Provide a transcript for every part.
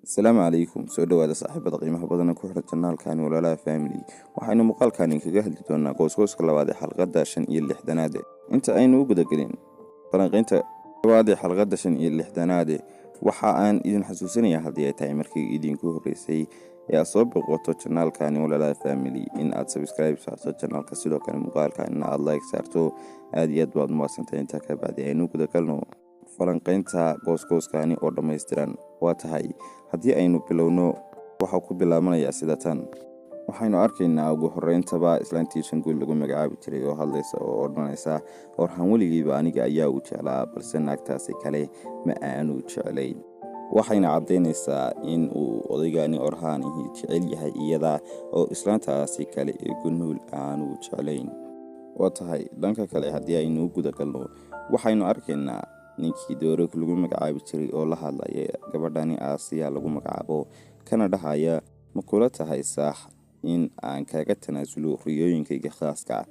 asalaamu calaykum. soo dhawaada saaxiibada qiimaha badan ku xiran janaalkani walaalaha family. waxaynu muuqaalkani kaga hadli doonaa qoyska labaad ee xalqadda 65aad. inta aynu u gudagelin falanqaynta labaad ee xalqadda 65aad, waxa aan idin xasuusinayaa haddii ay tahay markii idinku horeysay ee aad soo boqoto janaalkani walaalaha family in aad subscribe saarto janaalka, sidoo kale muuqaalkan aad like saarto. aad iyo aad baad mahadsantahay. intaa ka bacdi aynu gudagalno falanqaynta qoyskani oo dhammaystiran. waa tahay haddii aynu bilowno, waxaa ku bilaabanayaa sida tan. waxaynu arkaynaa ugu horeyntaba islaantii Shanguul lagu magacaabi jiray oo hadlaysa oo odhanaysa, orhan weligiiba aniga ayaa u jeclaa, balse naagtaasi kale ma aanu jeclayn. waxayna caddaynaysaa in uu odaygani orhaanihi jecel yahay iyada oo islaantaasi kale ee Gunuul aanu jeclayn. waa tahay dhanka kale haddii aynu u gudagalno, waxaynu arkaynaa ninkii Doorog lagu magacaabi jiray oo la hadlaya gabadhani Aasiya lagu magacaabo, kana dhahaya ma kula tahay saax in aan kaga tanaasulo riyooyinkayga khaaska.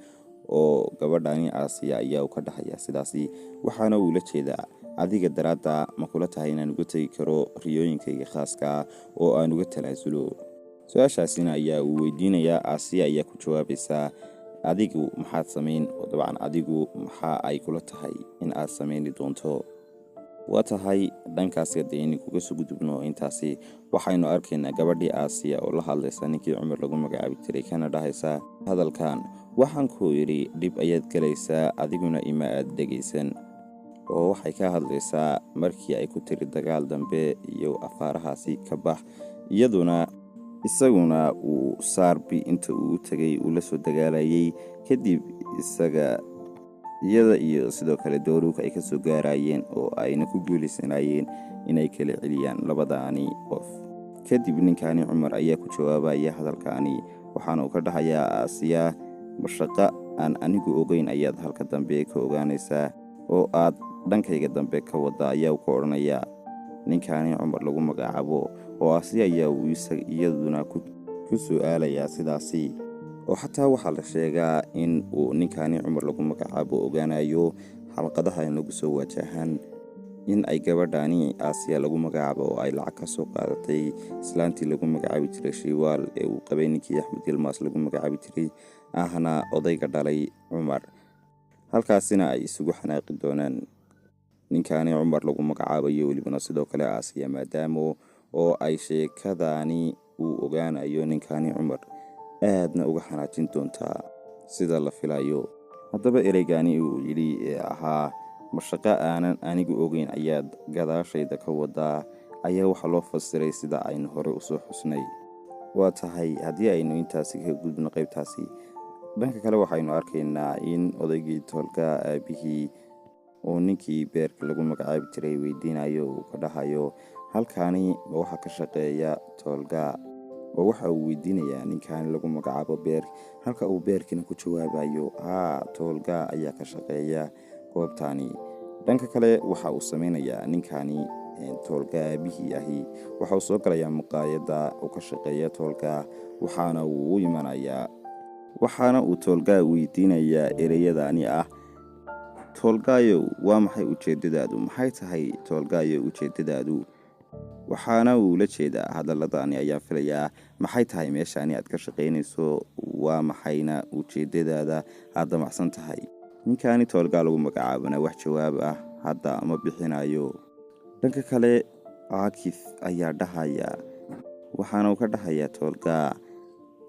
oo gabadhani Aasiya ayaa u ka dhahaya sidaasi, waxaana uu la jeedaa adiga daraadda ma kula tahay inaan uga tegi karo riyooyinkayga khaaska oo aan uga tanaasulo. su-aashaasina ayaa uu weydiinayaa. Aasiya ayaa ku jawaabaysaa, adigu maxaad samayn? oo dabcan adigu maxaa ay kula tahay in aad samayni doonto? waa tahay dhankaasi haddaynu kuga soo gudubno intaasi, waxaynu arkaynaa gabadhii Aasiya oo la hadlaysa ninkii Cumar lagu magacaabi jiray, kana dhahaysa hadalkan, waxaan ku yidhi dhib ayaad galaysaa, adiguna ima aad dhegaysan. oo waxay ka hadlaysaa markii ay ku tiri dagaal dambe iyo afaarahaasi ka bax, isaguna uu Saarbi inta uu tagay uu la soo dagaalayay. kadib iyada iyo sidoo kale Doorog ay ka soo gaarayeen oo ayna ku guulaysanayeen inay kala celiyaan labadaani qof. kadib ninkani Cumar ayaa ku jawaabaya hadalkaani, waxaana uu ka dhahayaa Aasiya, mashaqo aan anigu ogeyn ayaad halka dambe ka ogaanaysaa oo aad dhankayga dambe ka wada, ayaa ku odhanayaa ninkani Cumar lagu magacaabo. oo Aasiya ayaa iyaduna ku su'aalayaa sidaasi. oo xataa waxaa la sheegaa in uu ninkani Cumar lagu magacaabo ogaanayo xalqadaha inagu soo wajahan in ay gabadhani Aasiya lagu magacaabo oo ay lacag ka soo qaadatay islaantii lagu magacaabi jiray Shiwaal ee uu qabay ninkii Axmed Yilmaas lagu magacaabi jiray, ahna odayga dhalay Cumar. halkaasina ay isugu xanaaqi doonaan ninkani Cumar lagu magacaabayo welibana sidoo kale Aasiya, maadaama oo ay sheekadani uu ogaanayo ninkani Cumar aadna uga xanaajin doontaa sida la filayo. haddaba ereygani uu yidhi ee ahaa mashaqo aanan anigu ogeyn ayaad gadaashayda ka wadaa, ayaa waxaa loo fasiray sida aynu hore usoo xusnay. waa tahay haddii aynu intaasi ka gudubno qaybtaasi, dhanka kale waxaynu arkaynaa in odaygii Toolga aabihii oo ninkii Beerka lagu magacaabi jiray weydiinayo uu ka dhahayo, halkaani waxaa ka shaqeeya Toolga. oo waxa uu weydiinayaa ninkani lagu magacaabo Beer, halka uu Beerkina ku jawaabayo Toolga ayaa ka shaqeeya goobtani. dhanka kale waxa uu samaynayaa ninkani Toolga aabihii ahi, waxa uu soo galayaa maqaayadda uu ka shaqeeya Toolga, waxaana uu Toolga weydiinayaa ereyadani ah, Toolgayo waa maxay ujeedadaadu? maxay tahay Toolgayo ujeedadaadu? waxaana uu la jeedaa hadalladani ayaa filayaa, maxay tahay meeshani aad ka shaqaynayso? waa maxayna ujeedadaada aad damacsan tahay? ninkani Toolga lagu magacaabana wax jawaab ah hadda ma bixinayo. dhanka kale Caakif ayaa dhahaya, waxaana uu ka dhahayaa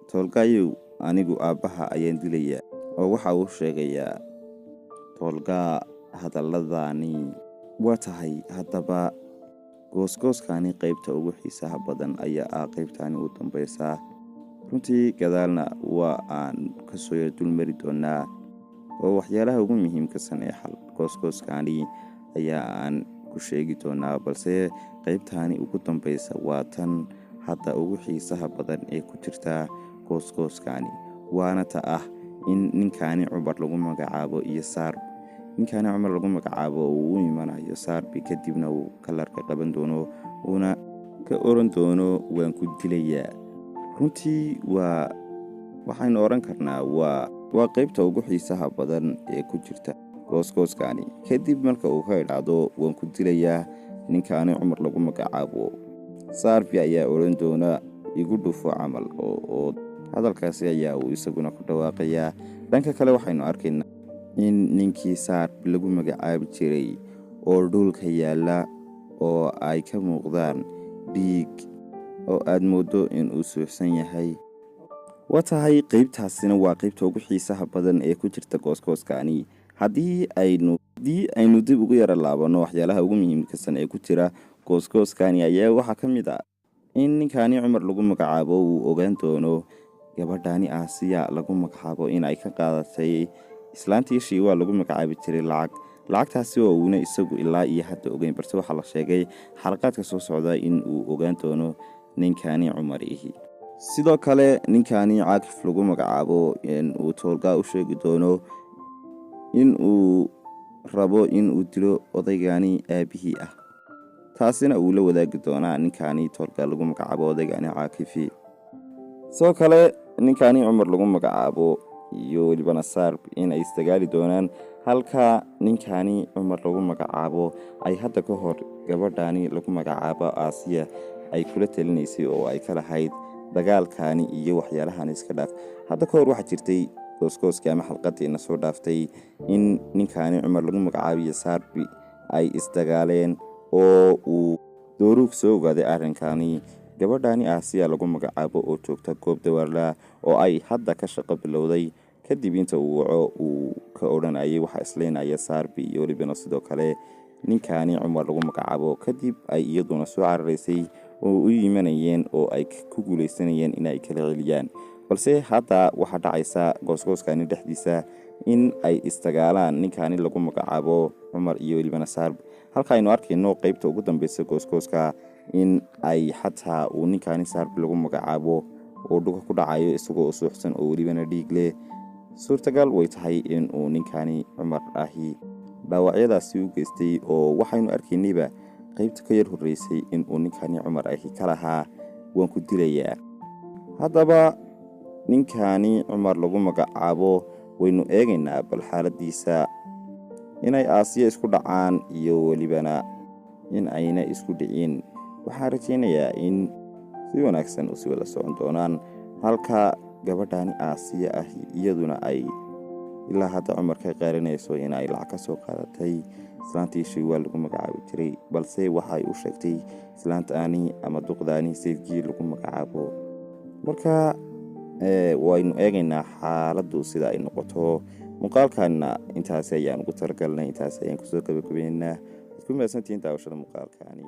Toolgayo anigu aabbaha ayaan dilaya. oo waxa uu sheegayaa Toolga hadalladani. waa tahay haddaba gooskani qaybta ugu xiisaha badan ayaa ah qaybtani u dambaysa. runtii gadaalna waa aan ka soo dulmari doonaa oo waxyaalaha ugu muhiimkasan ee gooskani ayaa aan ku sheegi doonaa, balse qaybtani ugu dambaysa waa tan hadda ugu xiisaha badan ee ku jirta gooskani, waana ta ah in ninkani Cumar lagu magacaabo iyo Saarbi. ninkani Cumar lagu magacaabo uu u imanayo Saarbi, kadibna uu kalarka qaban doono uuna ka oran doono waan ku dilayaa. runtii waxaynu oran karnaa waa qaybta ugu xiisaha badan ee ku jirta gooskani. kadib marka uu ka idhaahdo waan ku dilayaa ninkani Cumar lagu magacaabo, Saarbi ayaa odhan doona igu dhufo camal oo hadalkaasi ayaa uu isaguna ku dhawaaqayaa. Dhanka kale waxaynu arkaynaa in ninkii Saarbi lagu magacaabi jiray oo dhulka yaalla oo ay ka muuqdaan dhiig oo aad moodo in uu suuxsan yahay. Waa tahay qaybtaasina waa qaybta ugu xiisaha badan ee ku jirta gooskooskani. Haddii aynu dib ugu yara laabano waxyaalaha ugu muhiimsan ee ku jira gooskooskani ayaa waxaa ka mid ah in ninkani Cumar lagu magacaabo uu ogaan doono gabadhani Aasiya lagu magacaabo in ay ka qaadatay islaantii Shiiwa lagu magacaabi jiray lacagtaasi oo uuna isagu ilaa iyo hadda ogeyn, balse waxaa la sheegay xalaqaadka soo socda in uu ogaan doono ninkani Cumar ihi. Sidoo kale ninkani Caakif lagu magacaabo uu Toolga u sheegi doono in uu rabo in uu dilo odaygani aabihii ah. taasina uu la wadaagi doonaa ninkani Toolga lagu magacaabo odaygani Caakifi. sidoo kale ninkani Cumar lagu magacaabo iyo weliba Saarbi in ay isdagaali doonaan, halka ninkani Cumar lagu magacaabo ay hadda ka hor gabadhani lagu magacaabo Aasiya ay kula talinaysay oo ay ka lahayd dagaalkani iyo waxyaalahan iska dhaaf. Hadda ka hor waxaa jirtay gooskooskii ama xalqadiina soo dhaaftay in ninkani Cumar lagu magacaabiyo Saarbi ay isdagaaleen oo uu Dooruug soo ogaaday arrinkani. Gabadhani Aasiya lagu magacaabo oo joogta goob dawaarla oo ay hadda ka shaqo bilowday, kadib inta uu waco uu ka odhanayay waxa isleenaya Saarbi iyo weliba sidoo kale ninkani Cumar lagu magacaabo. Kadib ay iyaduna soo cararaysay oo u yimanayeen oo ay ku guuleysanayeen in ay kala celiyaan, balse hadda waxaa dhacaysa gooskooskani dhexdiisa in ay isdagaalaan ninkani lagu magacaabo Cumar iyo weliba Saarbi. halka aynu arkayno qaybta ugu dambeysa gooskooska in ay xataa uu ninkani Saarbi lagu magacaabo oo dhulka ku dhacayo isagoo suuxsan oo weliba dhiig leh. Suurtagal way tahay in uu ninkani Cumar ahi dhaawacyadaasi u geystay, oo waxaynu arkaynayba qaybta ka yar horeysay in uu ninkani Cumar ahi ka lahaa waan ku dilayaa. Haddaba ninkani Cumar lagu magacaabo waynu eegaynaa bal xaaladiisa inay Aasiya isku dhacaan iyo welibana in ayna isku dhicin. waxaan rajaynayaa in si wanaagsan u sii wada socon doonaan, halka gabadhani Aasiya ahi iyaduna ay ilaa hadda Cumar ka qaarinayso in ay lacag ka soo qaadatay islaantii Shiiwa lagu magacaabi jiray, balse waxay u sheegtay islaantaani ama duqdaani Sayidkii lagu magacaabo. marka waynu eegaynaa xaaladdu sida ay noqoto. muuqaalkanna intaas ayaan ugu talagalnay, intaas ayaan kusoo gabagabeynaa. waad ku mahadsantihiin daawashada muuqaalkani.